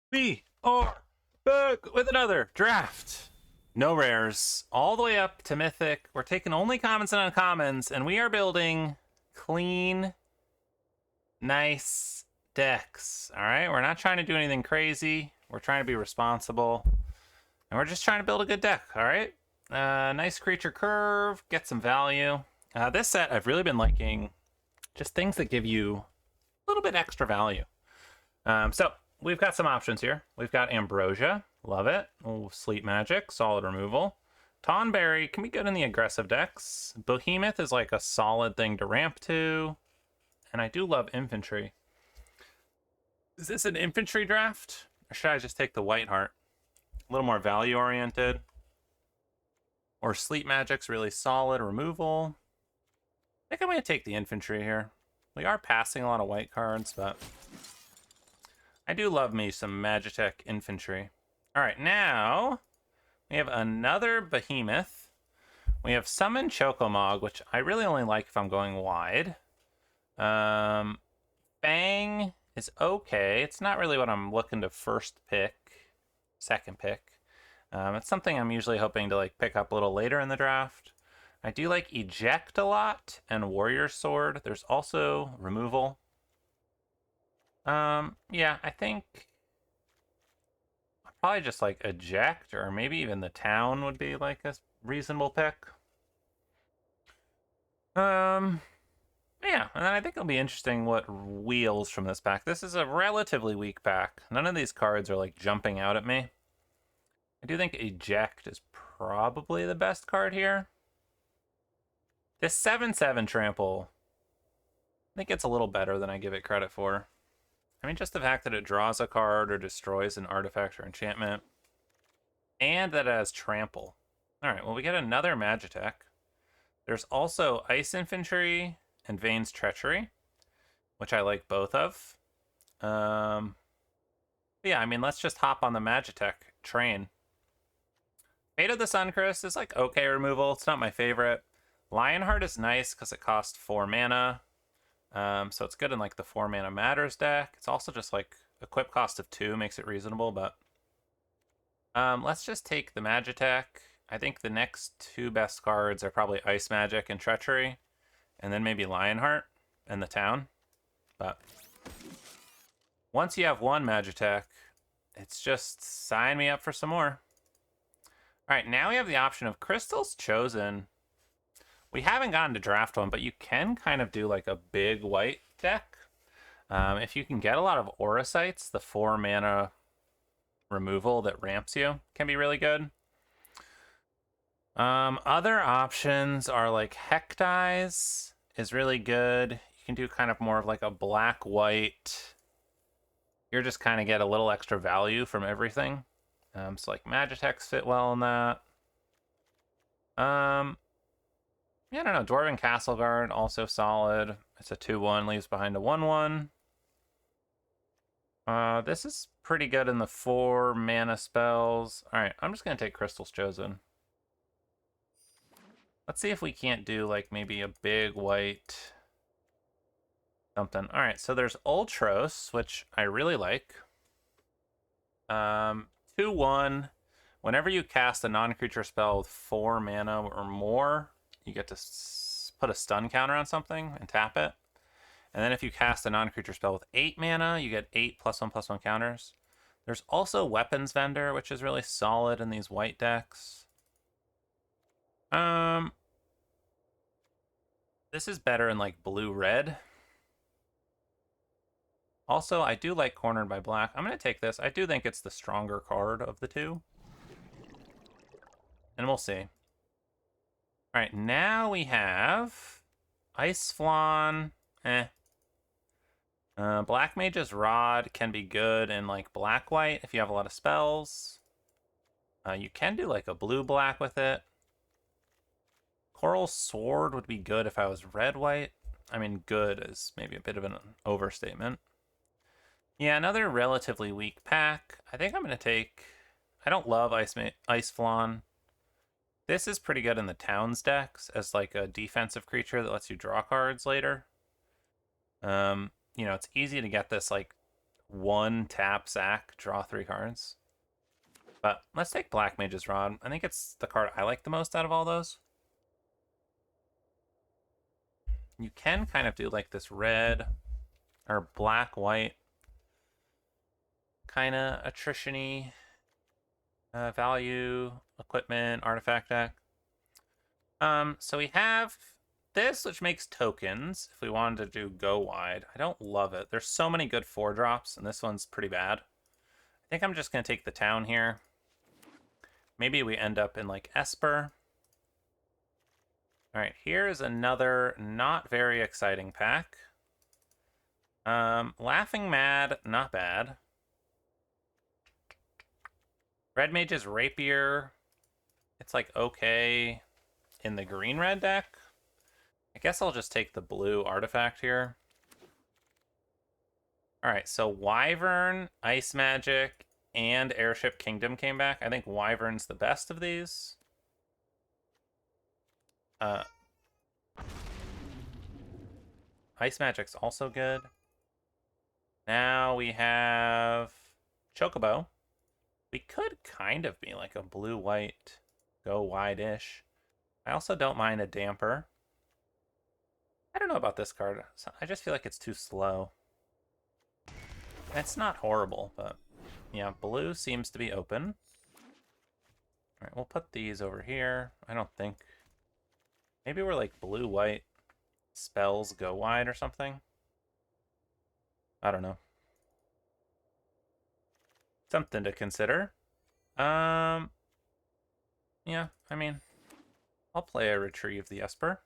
We are back with another draft. No rares, all the way up to Mythic. We're taking only commons and uncommons, and we are building clean, nice decks. All right, we're not trying to do anything crazy. We're trying to be responsible, and we're just trying to build a good deck. All right, nice creature curve, get some value. This set I've really been liking, just things that give you a little bit extra value. So we've got some options here. We've got Ambrosia, love it. Oh, Sleep Magic, solid removal. Tonberry can be good in the aggressive decks. Behemoth is like a solid thing to ramp to. And I do love Infantry. Is this an Infantry draft? Or should I just take the White Heart? A little more value oriented. Or Sleep Magic's really solid removal. I think I'm going to take the Infantry here. We are passing a lot of white cards, but I do love me some Magitech Infantry. All right, now we have another Behemoth. We have Summon Chocomog, which I really only like if I'm going wide. Fang is okay. It's not really what I'm looking to first pick, second pick. It's something I'm usually hoping to like pick up a little later in the draft. I do like Eject a lot and Warrior Sword. There's also removal. Yeah, I think I'll probably just like Eject, or maybe even the Town would be like a reasonable pick. Yeah, and then I think it'll be interesting what wheels from this pack. This is a relatively weak pack. None of these cards are like jumping out at me. I do think Eject is probably the best card here. This 7/7 trample, I think it's a little better than I give it credit for. I mean, just the fact that it draws a card or destroys an artifact or enchantment, and that it has trample. All right, well, we get another Magitech. There's also Ice Infantry and Vane's Treachery, which I like both of. Yeah, I mean, let's just hop on the Magitech train. Fate of the Suncrest is like okay removal. It's not my favorite. Lionheart is nice because it costs 4 mana. So it's good in like the 4 mana matters deck. It's also just like equip cost of 2 makes it reasonable, but let's just take the Magitech. I think the next 2 best cards are probably Ice Magic and Treachery, and then maybe Lionheart and the Town. But once you have one Magitech, it's just sign me up for some more. All right, now we have the option of Crystal's Chosen. We haven't gotten to draft one, but you can kind of do like a big white deck. If you can get a lot of Aurasites, the 4 mana removal that ramps you can be really good. Other options are like Hectize is really good. You can do kind of more of like a black-white. You're just kind of get a little extra value from everything. So like Magitechs fit well in that. Yeah, I don't know. Dwarven Castle Guard, also solid. It's a 2/1, leaves behind a 1/1. This is pretty good in the 4 mana spells. Alright, I'm just going to take Crystal's Chosen. Let's see if we can't do, like, maybe a big white something. Alright, so there's Ultros, which I really like. 2/1. Whenever you cast a non-creature spell with 4 mana or more, you get to put a stun counter on something and tap it. And then if you cast a non-creature spell with 8 mana, you get 8 +1/+1 counters. There's also Weapons Vendor, which is really solid in these white decks. This is better in like blue-red. Also, I do like Cornered by Black. I'm going to take this. I do think it's the stronger card of the two. And we'll see. All right, now we have Ice Flan. Black Mage's Rod can be good in like black-white if you have a lot of spells. You can do like a blue-black with it. Coral Sword would be good if I was red-white. I mean, good is maybe a bit of an overstatement. Yeah, another relatively weak pack. I think I'm going to take... I don't love Ice Flan. This is pretty good in the Towns decks as like a defensive creature that lets you draw cards later. You know, it's easy to get this like one tap sack, draw 3 cards. But let's take Black Mage's Rod. I think it's the card I like the most out of all those. You can kind of do like this red or black-white kind of attrition-y value, equipment, artifact deck. So we have this, which makes tokens, if we wanted to do go wide. I don't love it. There's so many good 4-drops, and this one's pretty bad. I think I'm just going to take the town here. Maybe we end up in, like, Esper. All right, here's another not very exciting pack. Laughing Mad, not bad. Red Mage's Rapier. It's, like, okay in the green-red deck. I guess I'll just take the blue artifact here. All right, so Wyvern, Ice Magic, and Airship Kingdom came back. I think Wyvern's the best of these. Ice Magic's also good. Now we have Chocobo. We could kind of be like a blue-white go wide-ish. I also don't mind a Damper. I don't know about this card. I just feel like it's too slow. It's not horrible, but yeah, blue seems to be open. All right, we'll put these over here. I don't think... Maybe we're like blue-white spells go wide or something. I don't know. Something to consider. Yeah, I mean, I'll play a Retrieve the Esper.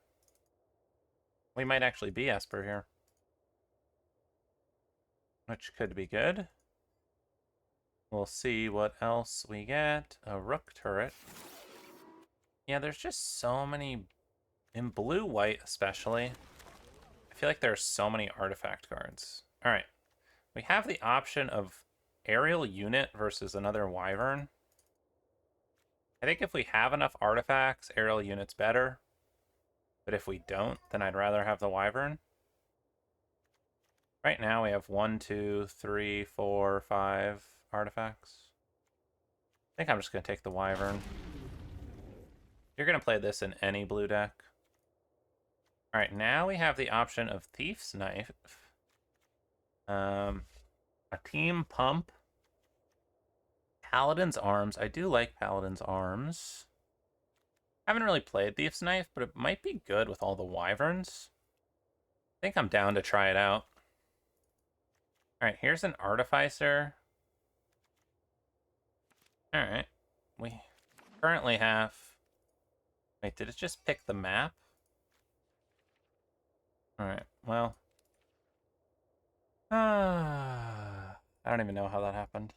We might actually be Esper here, which could be good. We'll see what else we get. A Rook turret. Yeah, there's just so many, in blue-white especially. I feel like there's so many artifact cards. All right, we have the option of Aerial Unit versus another Wyvern. I think if we have enough artifacts, Aerial Unit's better. But if we don't, then I'd rather have the Wyvern. Right now we have 1, 2, 3, 4, 5 artifacts. I think I'm just going to take the Wyvern. You're going to play this in any blue deck. Alright, now we have the option of Thief's Knife. A Team Pump. Paladin's Arms. I do like Paladin's Arms. Haven't really played Thief's Knife, but it might be good with all the Wyverns. I think I'm down to try it out. Alright, here's an Artificer. Alright. We currently have... Wait, did it just pick the map? Alright, well... I don't even know how that happened.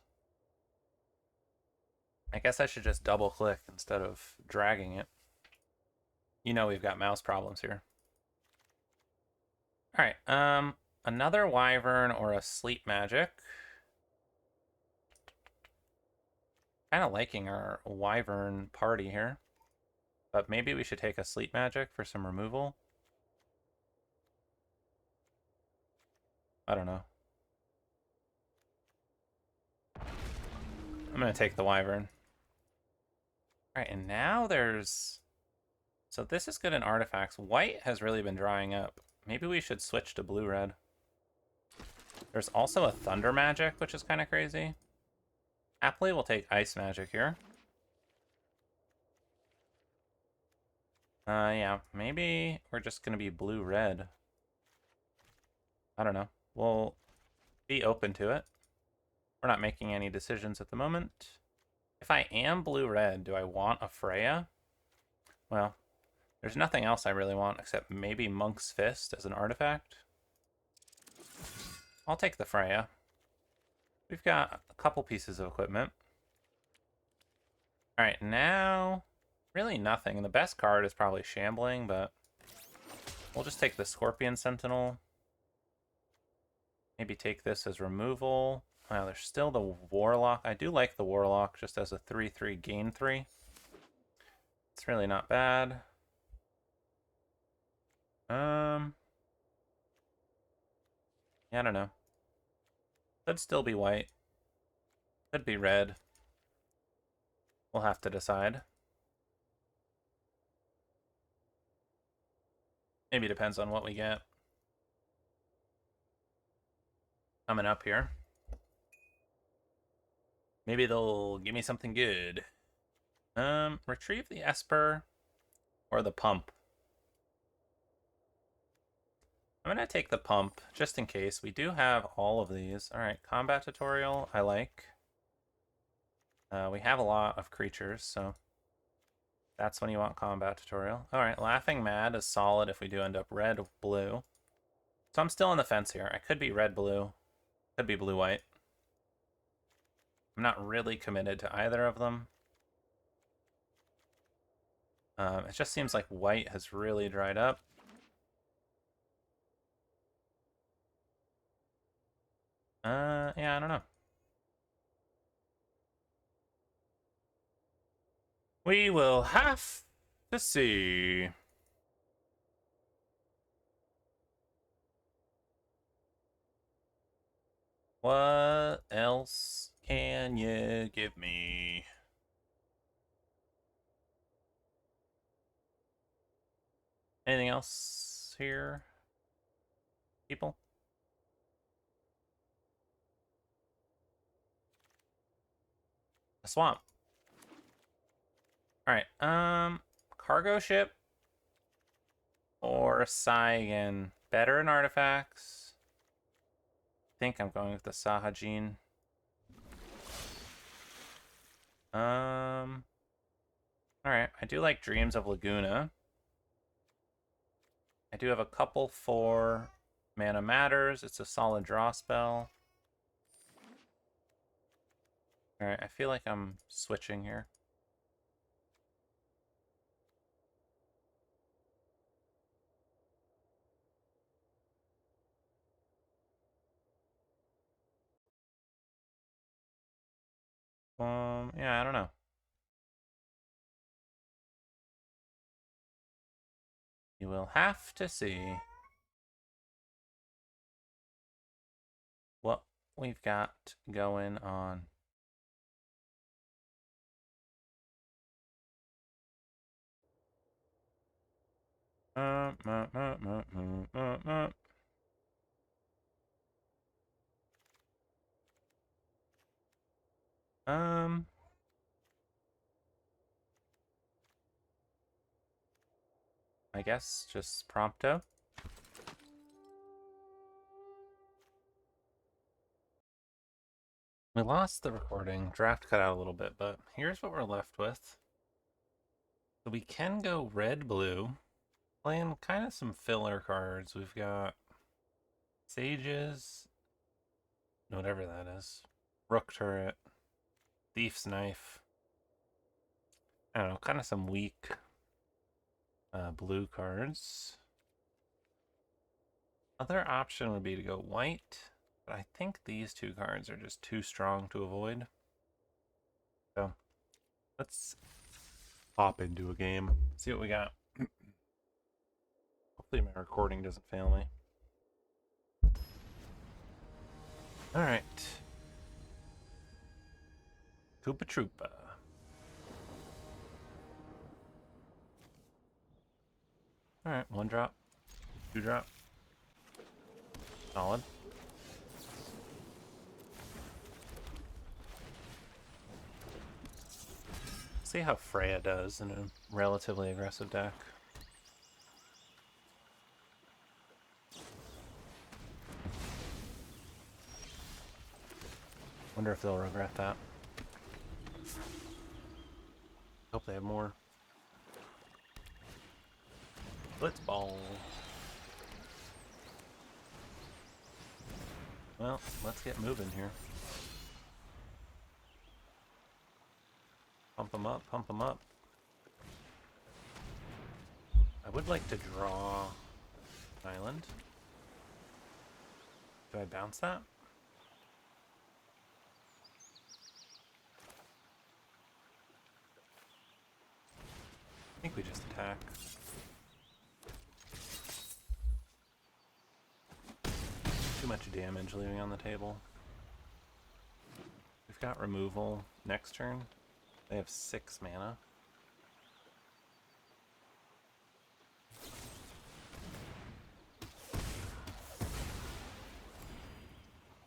I guess I should just double-click instead of dragging it. You know we've got mouse problems here. Alright, another Wyvern or a Sleep Magic. Kind of liking our Wyvern party here. But maybe we should take a Sleep Magic for some removal. I don't know. I'm going to take the Wyvern. Alright, and now there's... So this is good in artifacts. White has really been drying up. Maybe we should switch to blue-red. There's also a Thunder Magic, which is kind of crazy. Happily, we'll take Ice Magic here. Yeah, maybe we're just going to be blue-red. I don't know. We'll be open to it. We're not making any decisions at the moment. If I am blue-red, do I want a Freya? Well, there's nothing else I really want except maybe Monk's Fist as an artifact. I'll take the Freya. We've got a couple pieces of equipment. Alright, now... Really nothing. The best card is probably Shambling, but... We'll just take the Scorpion Sentinel. Maybe take this as removal. Wow, there's still the Warlock. I do like the Warlock just as a 3/3 gain 3. It's really not bad. Yeah, I don't know. Could still be white. Could be red. We'll have to decide. Maybe depends on what we get. Coming up here. Maybe they'll give me something good. Retrieve the Esper or the pump. I'm gonna take the pump just in case. We do have all of these. All right, combat tutorial. I like. We have a lot of creatures, so that's when you want combat tutorial. All right, Laughing Mad is solid if we do end up red or blue. So I'm still on the fence here. I could be red-blue. Could be blue-white. I'm not really committed to either of them. It just seems like white has really dried up. Yeah, I don't know. We will have to see. What else can you give me? Anything else here, people? A swamp. All right. Cargo ship or Saiyan. Better in artifacts. I think I'm going with the Sahajin. All right. I do like Dreams of Laguna. I do have a couple for Mana Matters. It's a solid draw spell. All right. I feel like I'm switching here. Yeah, I don't know. You will have to see what we've got going on. I guess just Prompto. We lost the recording. Draft cut out a little bit, but here's what we're left with. So we can go red-blue, playing kind of some filler cards. We've got Sages, whatever that is, Rook Turret, Thief's Knife. I don't know, kind of some weak blue cards. Other option would be to go white, but I think these two cards are just too strong to avoid. So let's hop into a game, see what we got. Hopefully my recording doesn't fail me. All right. Koopa Troopa. All right, 1 drop, 2 drop. Solid. See how Freya does in a relatively aggressive deck. Wonder if they'll regret that. Hope they have more. Blitzball. Well, let's get moving here. Pump them up, pump them up. I would like to draw an island. Do I bounce that? I think we just attack. Too much damage leaving on the table. got removal next turn. They have 6 mana.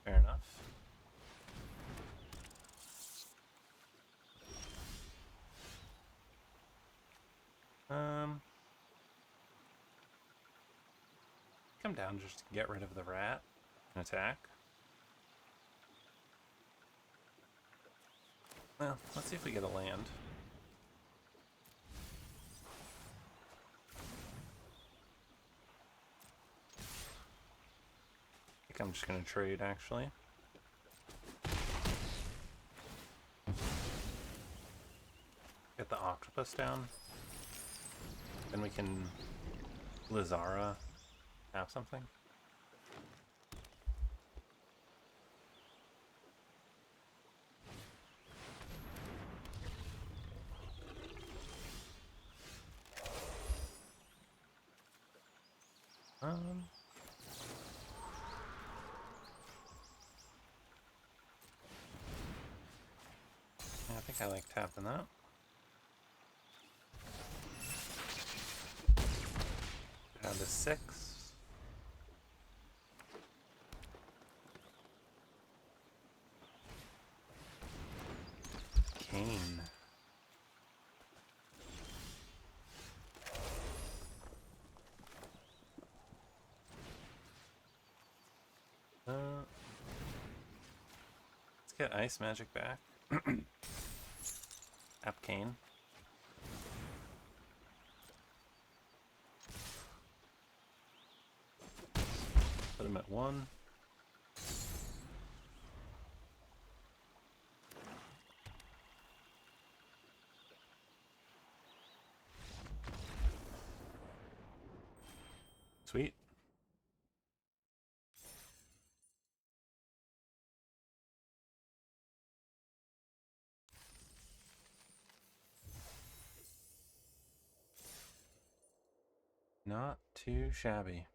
Fair enough. Come down just to get rid of the rat and attack. Well, let's see if we get a land. I think I'm just gonna trade actually. Get the octopus down. Then we can Lazara have something. Yeah, I think I like tapping that. Down to 6. Cane. Let's get ice magic back. Tap Cane. Put him at 1. Sweet. Not too shabby.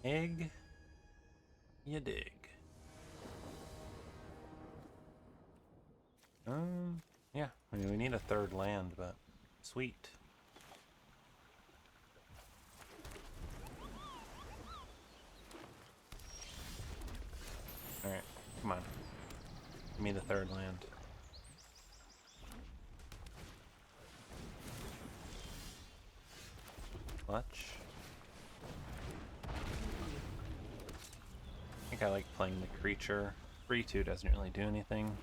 Egg, you dig. Yeah, I mean, we need a 3rd land, but sweet. Alright, come on. Give me the 3rd land. Clutch. I think I like playing the creature. 3/2 doesn't really do anything.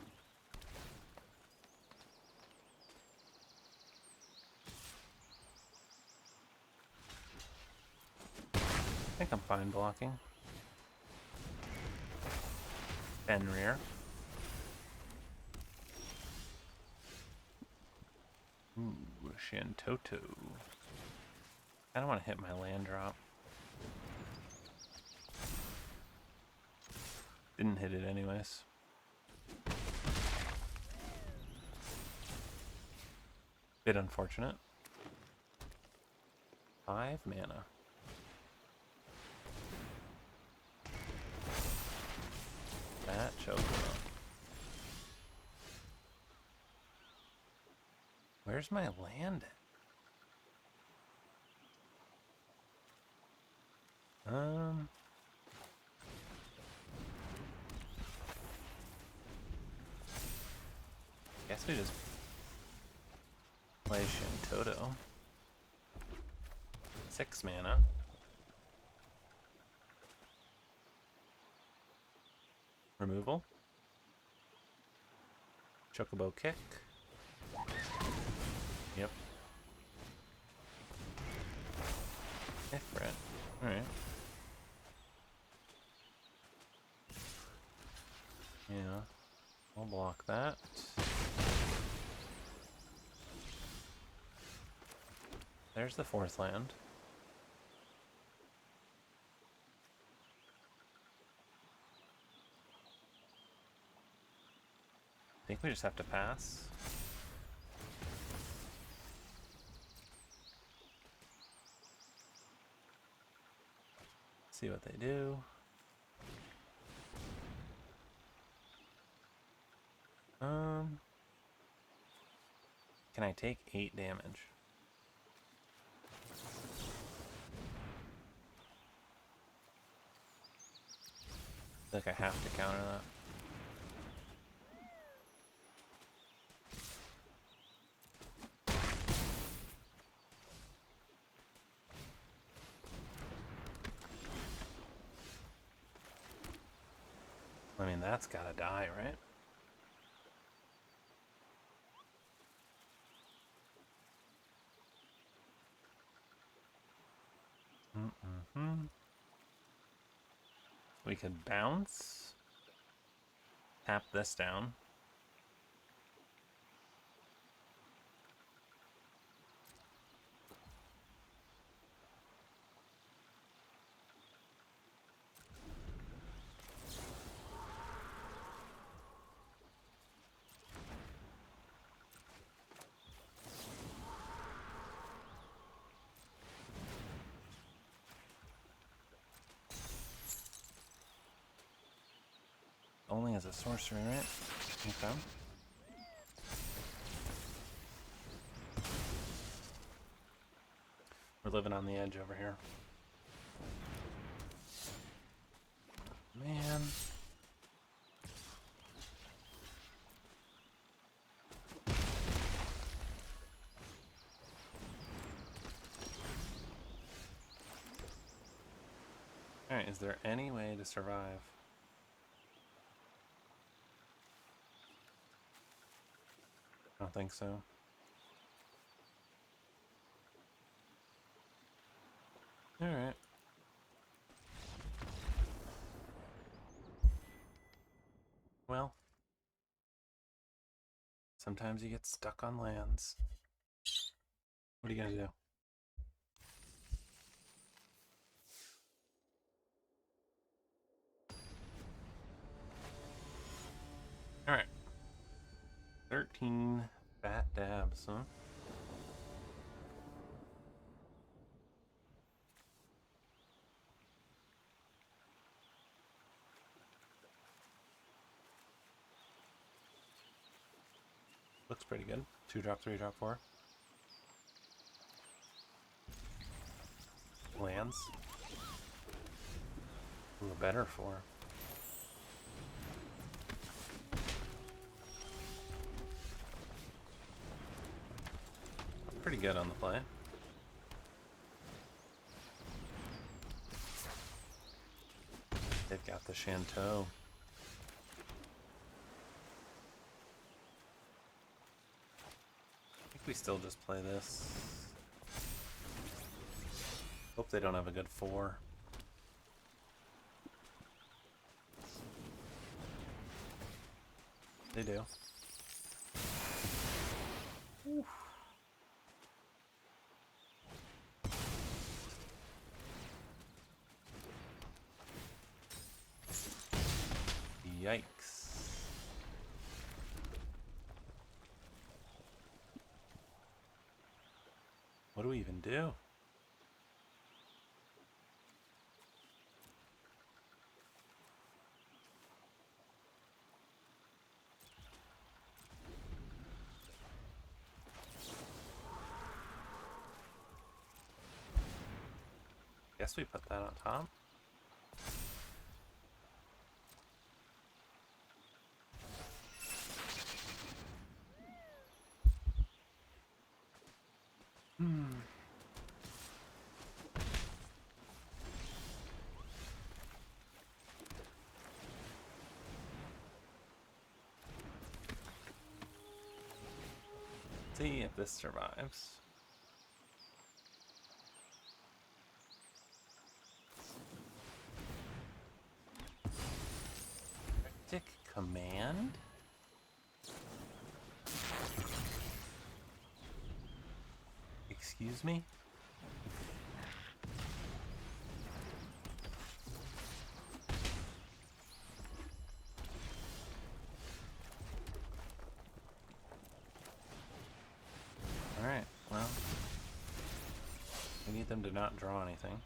I think I'm fine blocking. Fenrir. Ooh, Shantoto. I don't want to hit my land drop. Didn't hit it anyways. Bit unfortunate. 5 mana. That choked up. Where's my land at? Guess we just play Shantoto. 6 mana. Removal. Chocobo kick. Yep. Ifrit. Alright. Yeah. I'll block that. There's the 4th land. I think we just have to pass. See what they do. Can I take 8 damage? I feel like I have to counter that. I mean, that's gotta die, right? We could bounce. Tap this down. Only as a sorcery, right? Okay. We're living on the edge over here. Man. Alright, is there any way to survive? I don't think so. Alright. Well, sometimes you get stuck on lands. What are you gonna do? Alright. 13 fat dabs, huh? Looks pretty good. 2 drop, 3 drop, 4. Lands. Ooh, a better 4. Pretty good on the play. They've got the Shanteau. I think we still just play this. Hope they don't have a good 4. They do. Oof. Yikes. What do we even do? Guess we put that on top. See if this survives. Mythic command? Excuse me? Alright, well, we need them to not draw anything.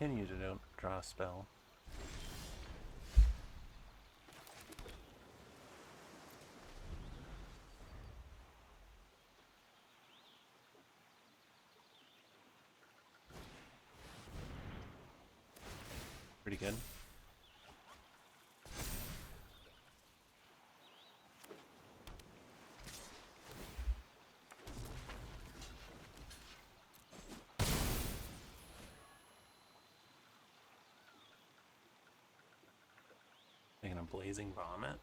continue to don't draw a spell. Pretty good. Making a blazing vomit.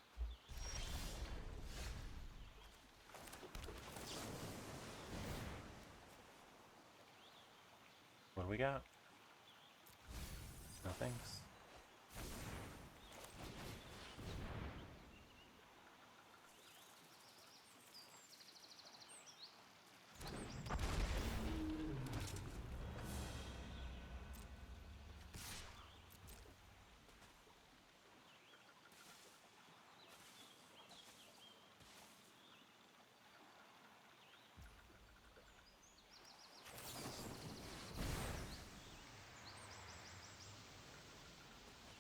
What do we got? No thanks.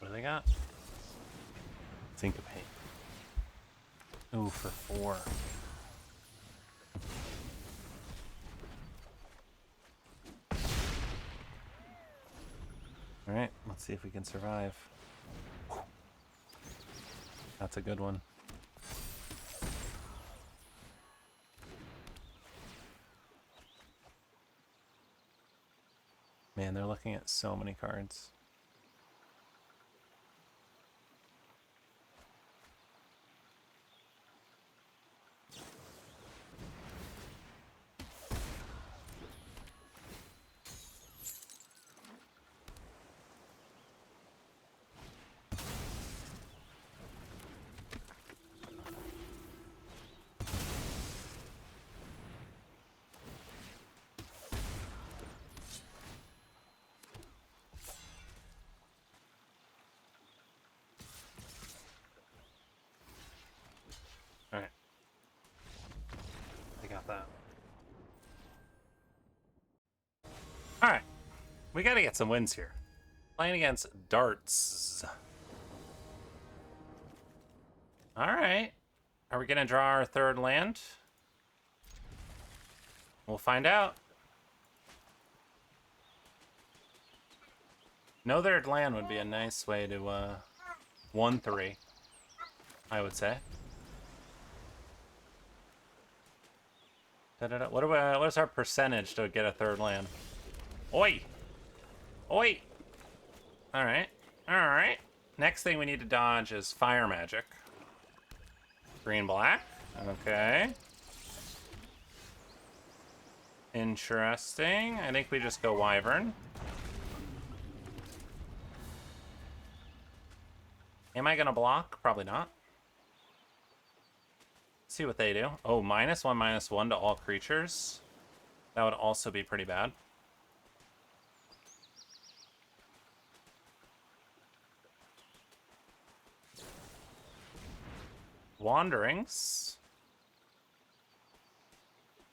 What do they got? Syncopate. Ooh, for 4. Alright, let's see if we can survive. That's a good one. Man, they're looking at so many cards. Alright. I got that. Alright. We gotta get some wins here. Playing against darts. Alright. Are we gonna draw our 3rd land? We'll find out. No 3rd land would be a nice way to 1-3, I would say. What is our percentage to get a 3rd land? Oi! Oi! Alright. Alright. Next thing we need to dodge is fire magic. Green-black. Okay. Interesting. I think we just go Wyvern. Am I gonna block? Probably not. See what they do. Oh, -1/-1 to all creatures. That would also be pretty bad. Wanderings.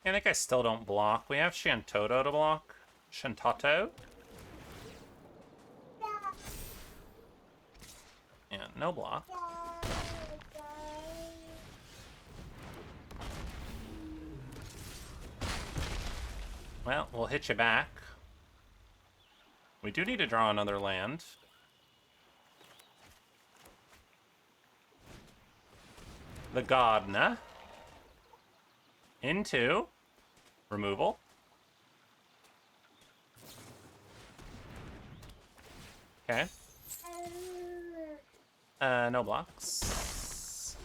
I think I still don't block. We have Shantoto to block. Shantato. Yeah, no block. Well, we'll hit you back. We do need to draw another land. The Godna. Into removal. Okay. No blocks.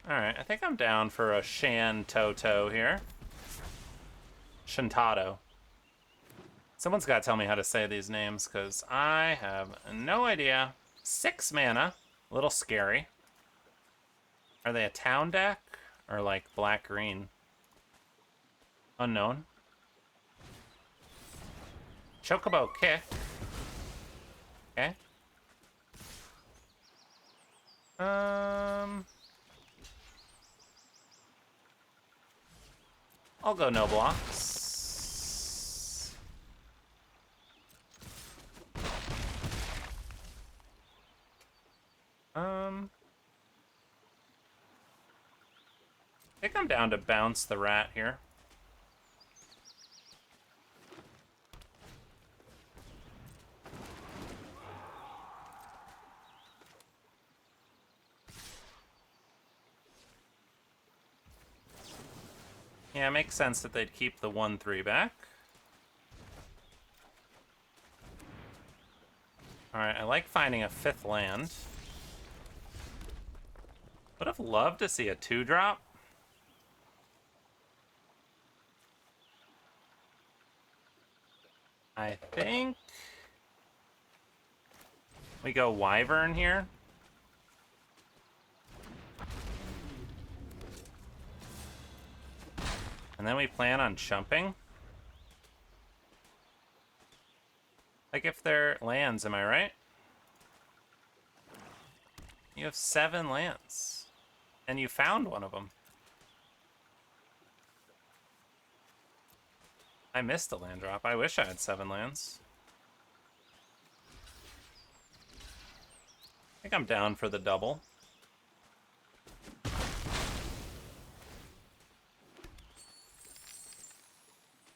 Alright, I think I'm down for a Shantoto here. Shantato. Someone's got to tell me how to say these names, because I have no idea. 6 mana. A little scary. Are they a town deck? Or like black-green? Unknown. Chocobo Kick. Okay. I'll go no blocks. I think I'm down to bounce the rat here. Yeah, it makes sense that they'd keep the 1/3 back. Alright, I like finding a 5th land. Would have loved to see a 2-drop. I think we go Wyvern here. And then we plan on chumping. Like if they're lands, am I right? You have 7 lands. And you found one of them. I missed a land drop. I wish I had 7 lands. I think I'm down for the double.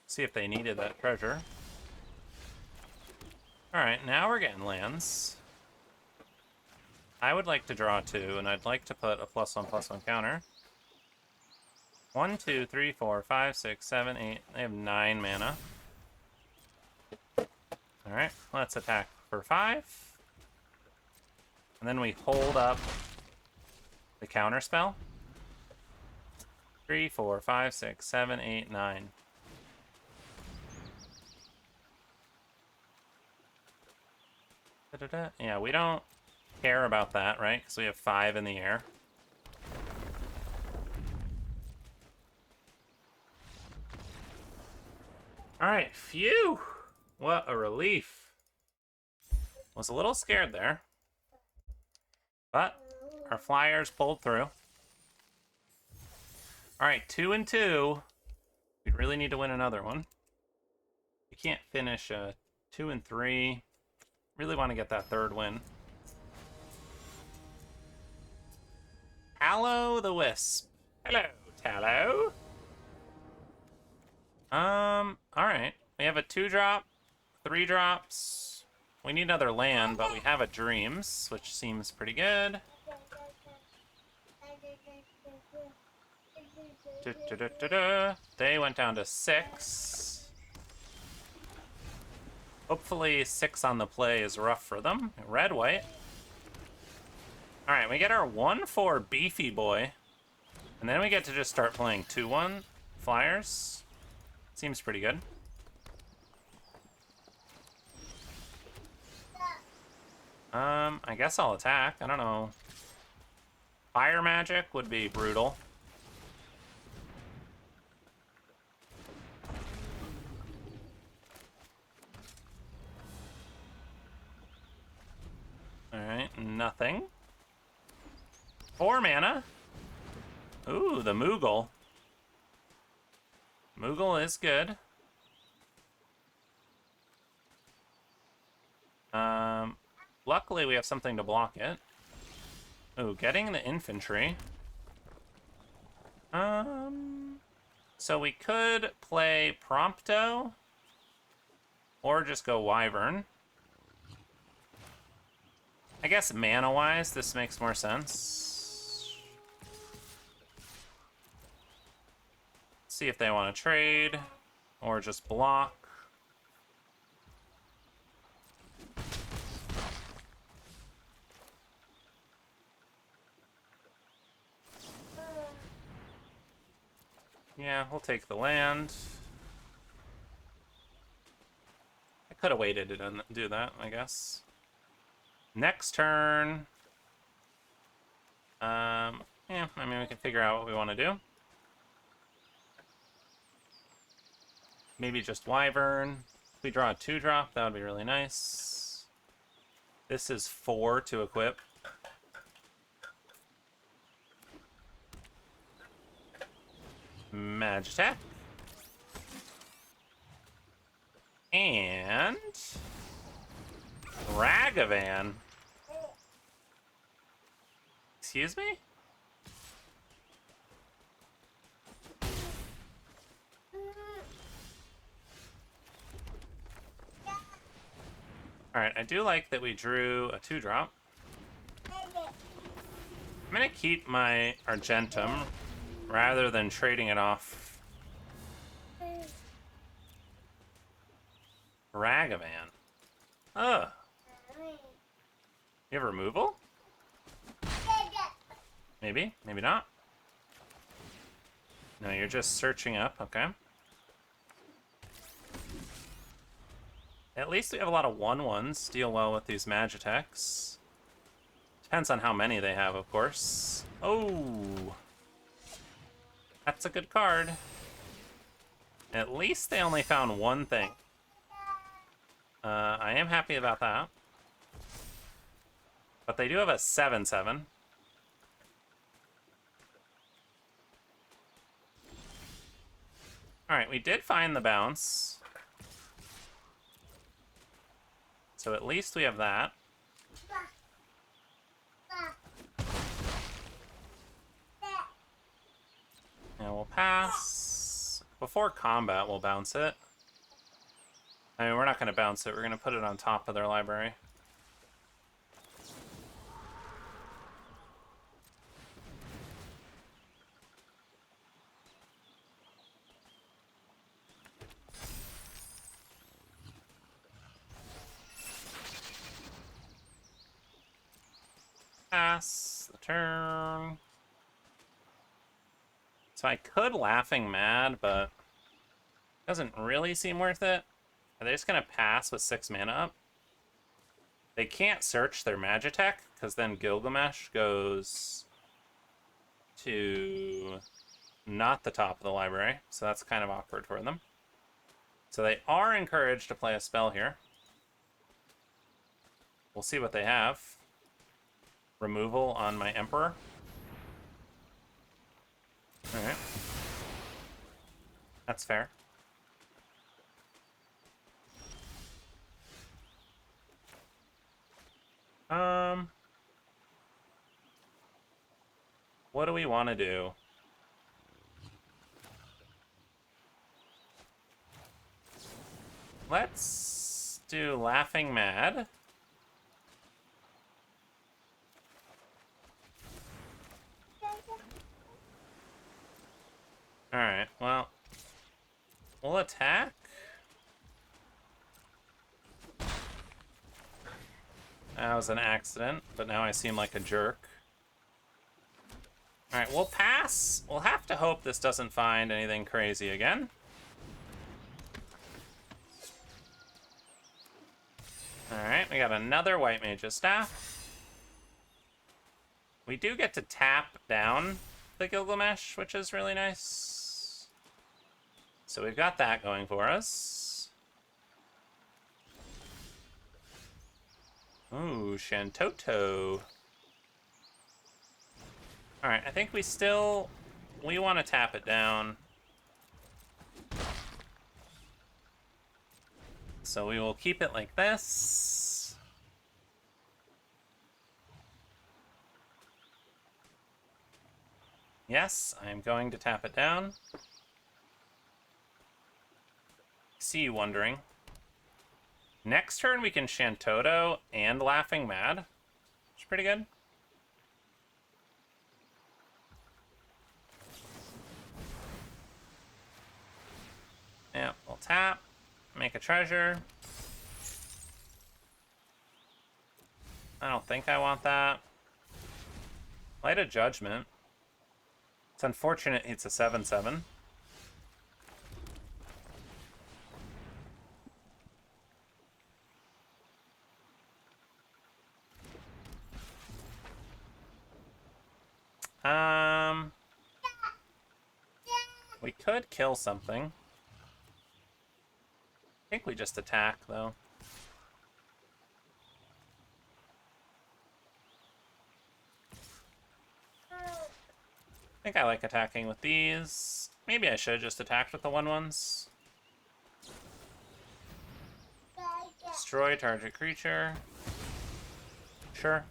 See if they needed that treasure. Alright, now we're getting lands. I would like to draw 2, and I'd like to put a +1/+1 counter. 1, 2, 3, 4, 5, 6, 7, 8. They have 9 mana. Alright, let's attack for 5. And then we hold up the counter spell. 3, 4, 5, 6, 7, 8, 9. Da-da-da. Yeah, we don't care about that, right? Because we have 5 in the air. Alright, phew! What a relief. Was a little scared there. But our flyers pulled through. Alright, 2 and 2. We really need to win another one. We can't finish 2 and 3. Really want to get that 3rd win. Tallow the Wisp. Hello, Tallow. Alright. We have a 2-drop, 3 drops. We need another land, but we have a Dreams, which seems pretty good. They went down to 6. Hopefully 6 on the play is rough for them. Red, white. Alright, we get our 1/4 beefy boy. And then we get to just start playing 2/1 flyers. Seems pretty good. I guess I'll attack. I don't know. Fire magic would be brutal. Alright, nothing. 4 mana. Ooh, the Moogle. Moogle is good. Luckily we have something to block it. Ooh, getting the infantry. So we could play Prompto. Or just go Wyvern. I guess mana-wise, this makes more sense. See if they want to trade, or just block. Yeah, we'll take the land. I could have waited to do that, I guess. Next turn. Yeah, I mean, we can figure out what we want to do. Maybe just Wyvern. If we draw a 2-drop, that would be really nice. This is 4 to equip. Magic attack. And Ragavan. Excuse me? Alright, I do like that we drew a 2-drop. I'm gonna keep my Argentum rather than trading it off. Ragavan. Ugh. You have removal? Maybe, maybe not. No, you're just searching up, okay. At least we have a lot of 1/1s. Deal well with these Magitechs. Depends on how many they have, of course. Oh! That's a good card. At least they only found one thing. I am happy about that. But they do have a 7/7. Alright, we did find the bounce. So at least we have that. And we'll pass. Before combat, we'll bounce it. I mean, we're not going to bounce it. We're going to put it on top of their library. Pass the turn. So I could Laughing Mad, but it doesn't really seem worth it. Are they just going to pass with 6 mana up? They can't search their Magitech, because then Gilgamesh goes to not the top of the library, so that's kind of awkward for them. So they are encouraged to play a spell here. We'll see what they have. Removal on my Emperor. Alright. That's fair. What do we want to do? Let's do Laughing Mad. Alright, well, we'll attack. That was an accident, but now I seem like a jerk. Alright, we'll pass. We'll have to hope this doesn't find anything crazy again. Alright, we got another White Mage's Staff. We do get to tap down the Gilgamesh, which is really nice. So we've got that going for us. Ooh, Shantoto. Alright, I think we want to tap it down. So we will keep it like this. Yes, I'm going to tap it down. See you wondering. Next turn we can Shantoto and Laughing Mad. Which is pretty good. Yeah, we'll tap. Make a treasure. I don't think I want that. Light of Judgment. It's unfortunate it's a 7/7. We could kill something. I think we just attack, though. I think I like attacking with these. Maybe I should have just attacked with the 1/1s. Destroy target creature. Sure.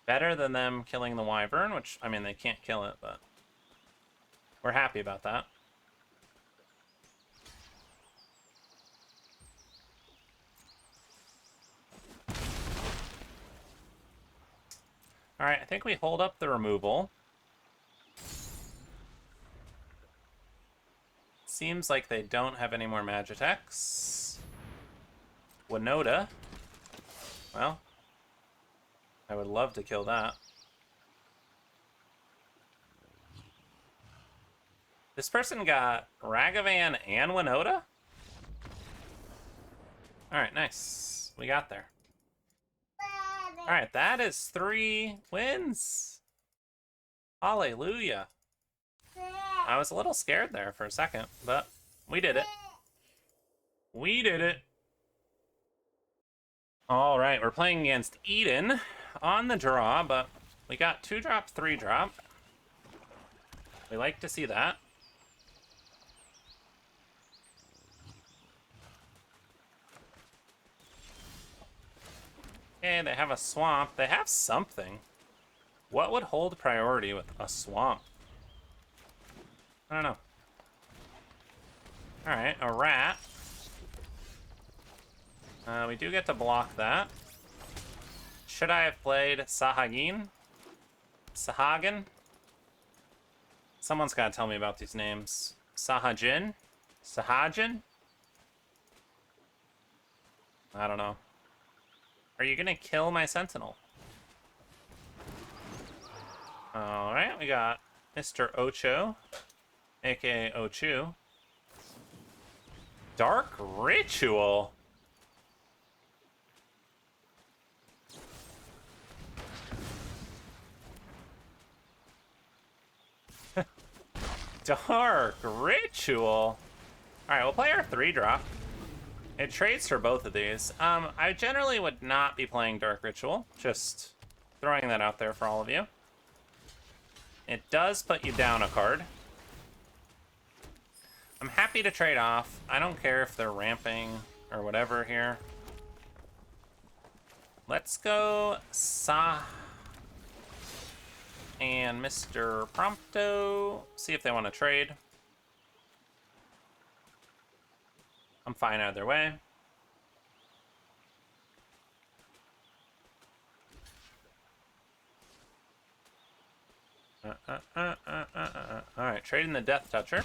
Better than them killing the wyvern, which, I mean, they can't kill it, but we're happy about that. Alright, I think we hold up the removal. Seems like they don't have any more Magitex. Winota. Well, I would love to kill that. This person got Ragavan and Winota? Alright, nice. We got there. Alright, that is 3 wins. Hallelujah. I was a little scared there for a second, but we did it. We did it. Alright, we're playing against Eden on the draw, but we got 2-drop, 3-drop. We like to see that. Okay, they have a swamp. They have something. What would hold priority with a swamp? I don't know. Alright, a rat. We do get to block that. Should I have played Sahagin? Sahagin? Someone's got to tell me about these names. Sahajin? Sahajin? I don't know. Are you gonna kill my sentinel? Alright, we got Mr. Ocho, aka Ochu. Dark Ritual. Dark Ritual. Alright, we'll play our 3-drop. It trades for both of these. I generally would not be playing Dark Ritual. Just throwing that out there for all of you. It does put you down a card. I'm happy to trade off. I don't care if they're ramping or whatever here. Let's go Sa and Mr. Prompto. See if they want to trade. I'm fine either way. Alright, trading the Death Toucher.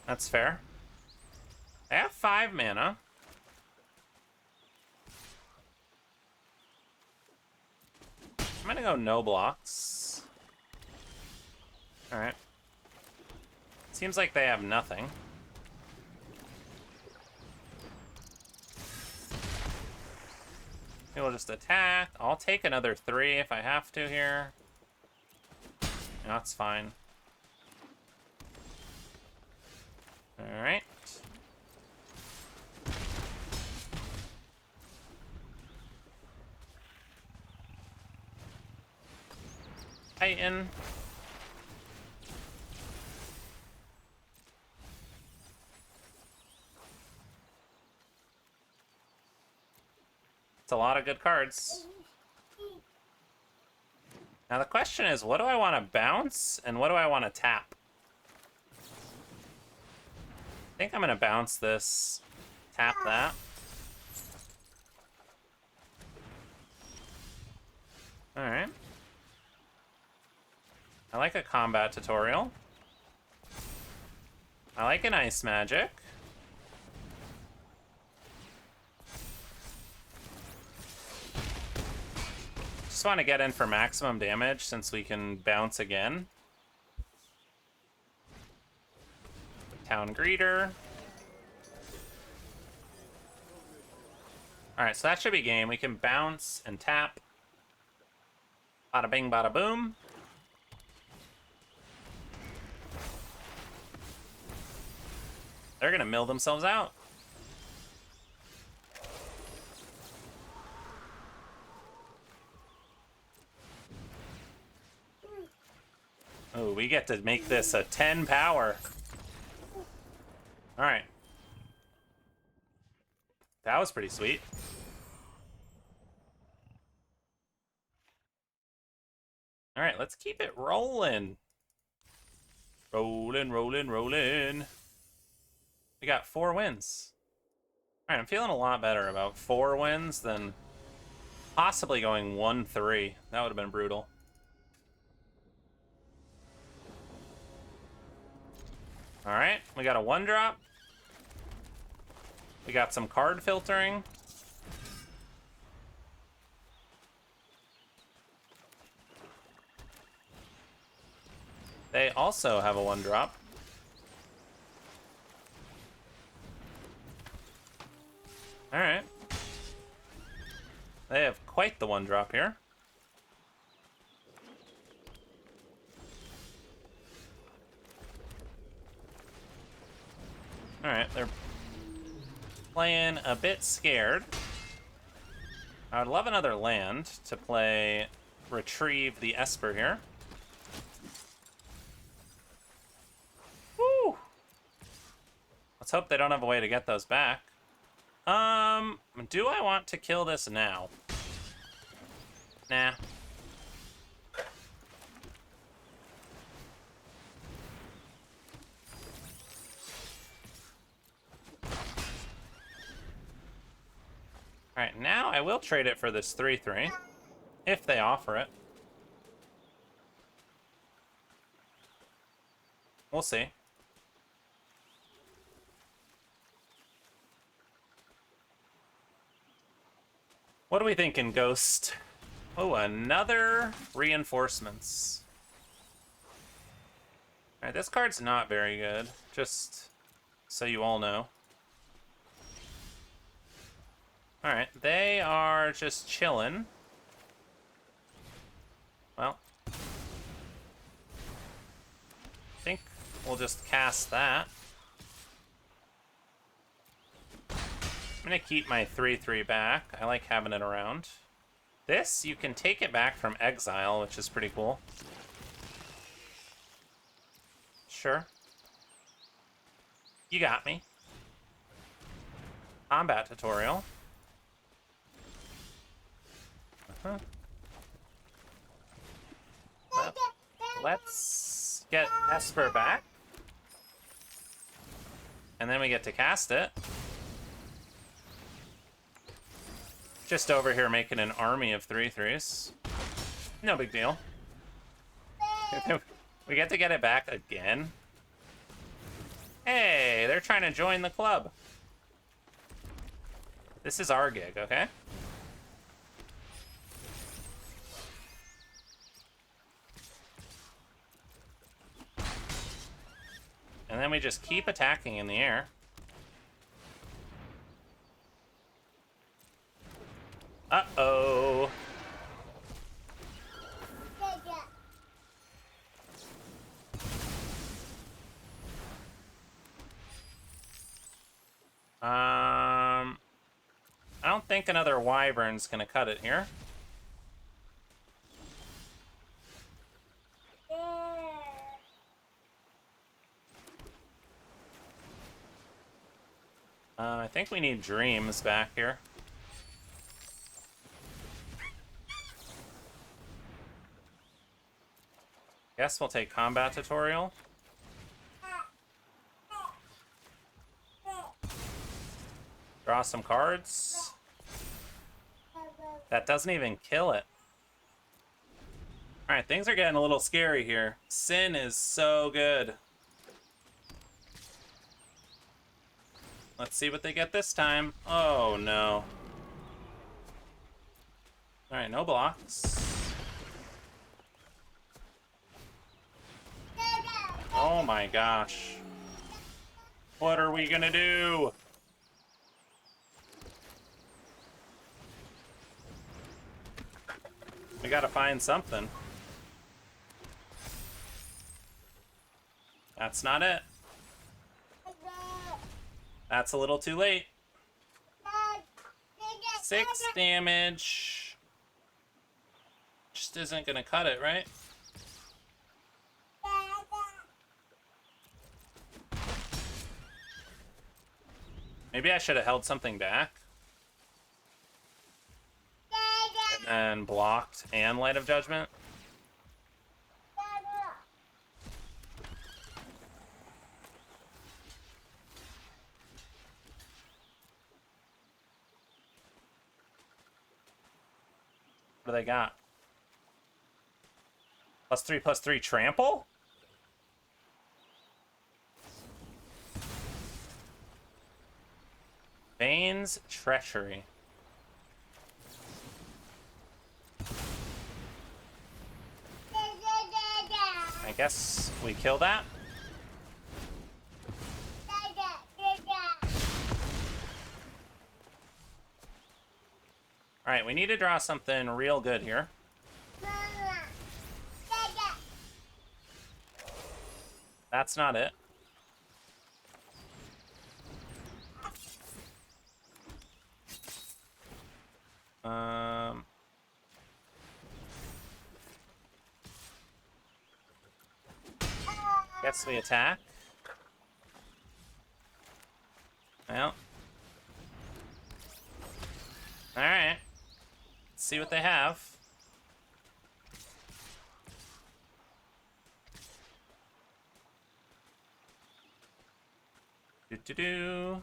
That's fair. I have 5 mana. I'm gonna go no blocks. Alright. Seems like they have nothing. We'll just attack. I'll take another 3 if I have to here. That's fine. Alright. Titan. It's a lot of good cards. Now the question is, what do I want to bounce and what do I want to tap? I think I'm going to bounce this, tap that. Alright. I like a combat tutorial. I like an ice magic. Just want to get in for maximum damage since we can bounce again. Town Greeter. Alright, so that should be game. We can bounce and tap. Bada bing, bada boom. They're gonna mill themselves out. Oh, we get to make this a 10 power. All right. That was pretty sweet. All right, let's keep it rolling. Rolling, rolling, rolling. We got 4 wins. All right, I'm feeling a lot better about 4 wins than possibly going 1-3. That would have been brutal. All right, we got a 1-drop. We got some card filtering. They also have a 1-drop. All right. They have quite the 1-drop here. All right, they're playing a bit scared. I would love another land to play Retrieve the Esper here. Woo! Let's hope they don't have a way to get those back. Do I want to kill this now? Nah. Alright, now I will trade it for this 3-3. If they offer it. We'll see. What are we thinking, Ghost? Oh, another reinforcements. Alright, this card's not very good. Just so you all know. Alright, they are just chilling. Well, I think we'll just cast that. I'm gonna keep my 3-3 back. I like having it around. This, you can take it back from exile, which is pretty cool. Sure. You got me. Combat tutorial. Well, let's get Esper back. And then we get to cast it. Just over here making an army of 3-3s. No big deal. We get to get it back again. Hey, they're trying to join the club. This is our gig, okay? And then we just keep attacking in the air. Uh-oh. I don't think another Wyvern's gonna cut it here. I think we need Dreams back here. Guess we'll take Combat Tutorial. Draw some cards. That doesn't even kill it. Alright, things are getting a little scary here. Sin is so good. Let's see what they get this time. Oh, no. Alright, no blocks. Oh my gosh. What are we gonna do? We gotta find something. That's not it. That's a little too late. 6 damage. Just isn't gonna cut it, right? Maybe I should have held something back. And then blocked and Light of Judgment. What do they got? +3/+3 trample? Bane's Treachery. I guess we kill that. Alright, we need to draw something real good here. That's not it. Guess we attack. Well. Alright. Let's see what they have. Do-do-do.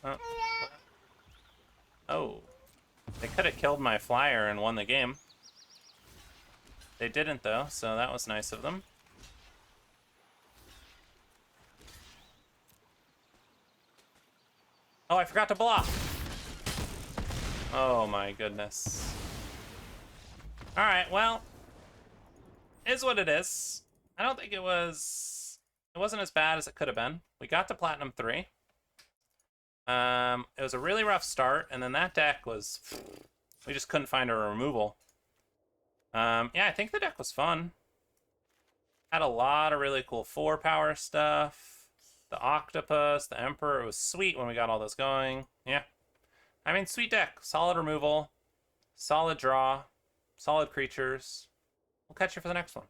Oh. Oh. They could have killed my flyer and won the game. They didn't, though, so that was nice of them. Oh, I forgot to block. Oh my goodness. Alright, well, is what it is. I don't think it wasn't as bad as it could have been. We got to Platinum 3. It was a really rough start, and then that deck was... We just couldn't find a removal. Yeah, I think the deck was fun. Had a lot of really cool 4-power stuff. The Octopus, the Emperor, it was sweet when we got all those going. Yeah. I mean, sweet deck. Solid removal. Solid draw. Solid creatures. We'll catch you for the next one.